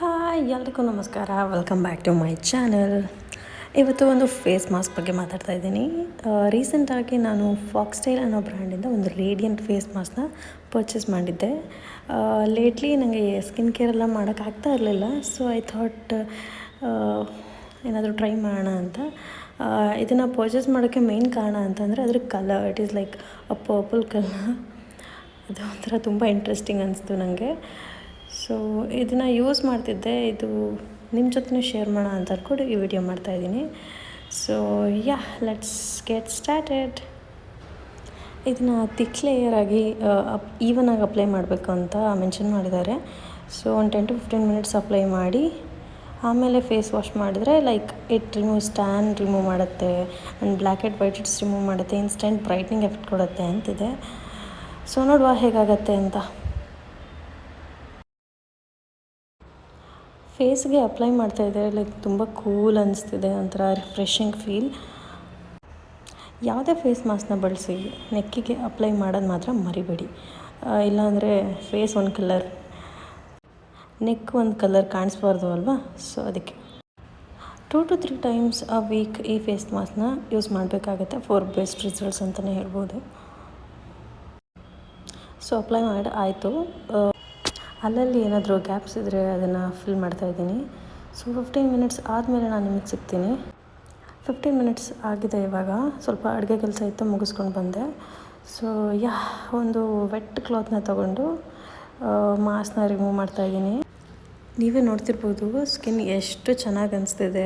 Hi ಎಲ್ರಿಗೂ ನಮಸ್ಕಾರ, welcome back to my channel. ಇವತ್ತು ಒಂದು ಫೇಸ್ ಮಾಸ್ಕ್ ಬಗ್ಗೆ ಮಾತಾಡ್ತಾ ಇದ್ದೀನಿ. ರೀಸೆಂಟಾಗಿ ನಾನು ಫಾಕ್ಸ್ಟೈಲ್ ಅನ್ನೋ ಬ್ರ್ಯಾಂಡಿಂದ ಒಂದು ರೇಡಿಯಂಟ್ ಫೇಸ್ ಮಾಸ್ಕ್ನ ಪರ್ಚೇಸ್ ಮಾಡಿದ್ದೆ. ಲೇಟ್ಲಿ ನನಗೆ ಸ್ಕಿನ್ ಕೇರ್ ಎಲ್ಲ ಮಾಡೋಕ್ಕಾಗ್ತಾ ಇರಲಿಲ್ಲ. ಸೊ ಐ ಥಾಟ್ ಏನಾದರೂ ಟ್ರೈ ಮಾಡೋಣ ಅಂತ. ಇದನ್ನು ಪರ್ಚೇಸ್ ಮಾಡೋಕ್ಕೆ ಮೇನ್ ಕಾರಣ ಅಂತಂದರೆ ಅದ್ರ colour. It is like a purple colour. ಅದು ಒಂಥರ ತುಂಬ ಇಂಟ್ರೆಸ್ಟಿಂಗ್ ಅನಿಸ್ತು ನನಗೆ. ಸೊ ಇದನ್ನು ಯೂಸ್ ಮಾಡ್ತಿದ್ದೆ. ಇದು ನಿಮ್ಮ ಜೊತೆ ಶೇರ್ ಮಾಡೋಣ ಅಂತ ಅಂದ್ಕೊಂಡು ಈ ವಿಡಿಯೋ ಮಾಡ್ತಾಯಿದ್ದೀನಿ. So let's get started. ಇದನ್ನು ಥಿಕ್ ಲೇಯರಾಗಿ ಈವನಾಗಿ ಅಪ್ಲೈ ಮಾಡಬೇಕು ಅಂತ ಮೆನ್ಷನ್ ಮಾಡಿದ್ದಾರೆ. ಸೊ ಒಂದು 10 to 15 ಮಿನಿಟ್ಸ್ ಅಪ್ಲೈ ಮಾಡಿ ಆಮೇಲೆ ಫೇಸ್ ವಾಶ್ ಮಾಡಿದರೆ ಲೈಕ್ ಇಟ್ ಟ್ಯಾನ್ ರಿಮೂವ್ ಮಾಡುತ್ತೆ and black and white it's remove ಮಾಡುತ್ತೆ, ಇನ್ಸ್ಟೆಂಟ್ ಬ್ರೈಟ್ನಿಂಗ್ ಎಫೆಕ್ಟ್ ಕೊಡುತ್ತೆ ಅಂತಿದೆ. ಸೊ ನೋಡುವ ಹೇಗಾಗತ್ತೆ ಅಂತ. ಫೇಸ್ಗೆ ಅಪ್ಲೈ ಮಾಡ್ತಾಯಿದ್ದೆ, ಲೈಕ್ ತುಂಬ ಕೂಲ್ ಅನಿಸ್ತಿದೆ, ಒಂಥರ ರಿಫ್ರೆಶಿಂಗ್ ಫೀಲ್. ಯಾವುದೇ ಫೇಸ್ ಮಾಸ್ಕ್ನ ಬಳಸಿ ನೆಕ್ಕಿಗೆ ಅಪ್ಲೈ ಮಾಡೋದು ಮಾತ್ರ ಮರಿಬೇಡಿ. ಇಲ್ಲಾಂದರೆ ಫೇಸ್ ಒಂದು ಕಲರ್, ನೆಕ್ ಒಂದು ಕಲರ್ ಕಾಣಿಸ್ಬಾರ್ದು ಅಲ್ವಾ. ಸೊ ಅದಕ್ಕೆ 2 to 3 times a week ಈ ಫೇಸ್ ಮಾಸ್ಕ್ನ ಯೂಸ್ ಮಾಡಬೇಕಾಗತ್ತೆ ಫಾರ್ ಬೆಸ್ಟ್ ರಿಸಲ್ಟ್ಸ್ ಅಂತಲೇ ಹೇಳ್ಬೋದು. ಸೊ ಅಪ್ಲೈ ಮಾಡಿ ಆಯಿತು. ಅಲ್ಲಲ್ಲಿ ಏನಾದರೂ ಗ್ಯಾಪ್ಸ್ ಇದ್ದರೆ ಅದನ್ನು ಫಿಲ್ ಮಾಡ್ತಾಯಿದ್ದೀನಿ. ಸೊ 15 ಮಿನಿಟ್ಸ್ ಆದಮೇಲೆ ನಾನು ನಿಮಗೆ ಸಿಗ್ತೀನಿ. 15 ಮಿನಿಟ್ಸ್ ಆಗಿದೆ. ಇವಾಗ ಸ್ವಲ್ಪ ಅಡುಗೆ ಕೆಲಸ ಇತ್ತು, ಮುಗಿಸ್ಕೊಂಡು ಬಂದೆ. ಸೊ ಒಂದು ವೆಟ್ ಕ್ಲಾತ್ನ ತೊಗೊಂಡು ಮಾಸ್ಕ್ನ ರಿಮೂವ್ ಮಾಡ್ತಾಯಿದ್ದೀನಿ. ನೀವೇ ನೋಡ್ತಿರ್ಬೋದು ಸ್ಕಿನ್ ಎಷ್ಟು ಚೆನ್ನಾಗಿ ಅನಿಸ್ತಿದೆ.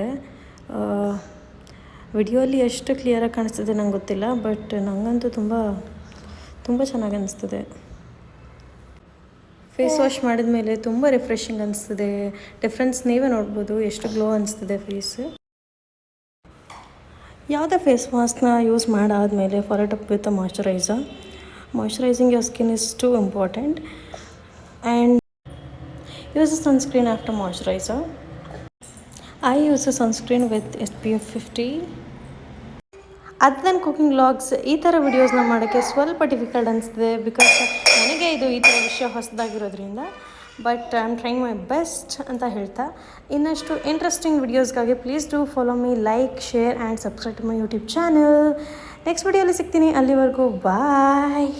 ವಿಡಿಯೋಲಿ ಎಷ್ಟು ಕ್ಲಿಯರಾಗಿ ಕಾಣಿಸ್ತಿದೆ ನಂಗೆ ಗೊತ್ತಿಲ್ಲ, ಬಟ್ ನನಗಂತೂ ತುಂಬ ಚೆನ್ನಾಗಿ ಅನಿಸ್ತಿದೆ. ಫೇಸ್ ವಾಶ್ ಮಾಡಿದ ಮೇಲೆ ತುಂಬ ರಿಫ್ರೆಶಿಂಗ್ ಅನಿಸ್ತಿದೆ. ಡಿಫ್ರೆನ್ಸ್ ನೀವೇ ನೋಡ್ಬೋದು, ಎಷ್ಟು ಗ್ಲೋ ಅನಿಸ್ತಿದೆ ಫೇಸ್. ಯಾವುದೇ ಫೇಸ್ ಮಾಸ್ಕ್ನ ಯೂಸ್ ಮಾಡಾದಮೇಲೆ follow up with moisturising your skin is too important and use a sunscreen after moisturiser. I use a sunscreen with SPF 50. ಅದು ನನ್ನ ಕುಕಿಂಗ್ ವ್ಲಾಗ್ಸ್ ಈ ಥರ ವಿಡಿಯೋಸ್ನ ಮಾಡೋಕ್ಕೆ ಸ್ವಲ್ಪ ಡಿಫಿಕಲ್ಟ್ ಅನಿಸ್ತಿದೆ, ಬಿಕಾಸ್ ನನಗೆ ಈ ಥರ ವಿಷಯ ಹೊಸದಾಗಿರೋದ್ರಿಂದ. But I am trying my best ಅಂತ ಹೇಳ್ತಾ, ಇನ್ನಷ್ಟು ಇಂಟ್ರೆಸ್ಟಿಂಗ್ ವಿಡಿಯೋಸ್ಗಾಗಿ please do follow me, like, share and subscribe to my YouTube channel. Next ವಿಡಿಯೋಲಿ ಸಿಗ್ತೀನಿ. ಅಲ್ಲಿವರೆಗೂ ಬಾಯ್.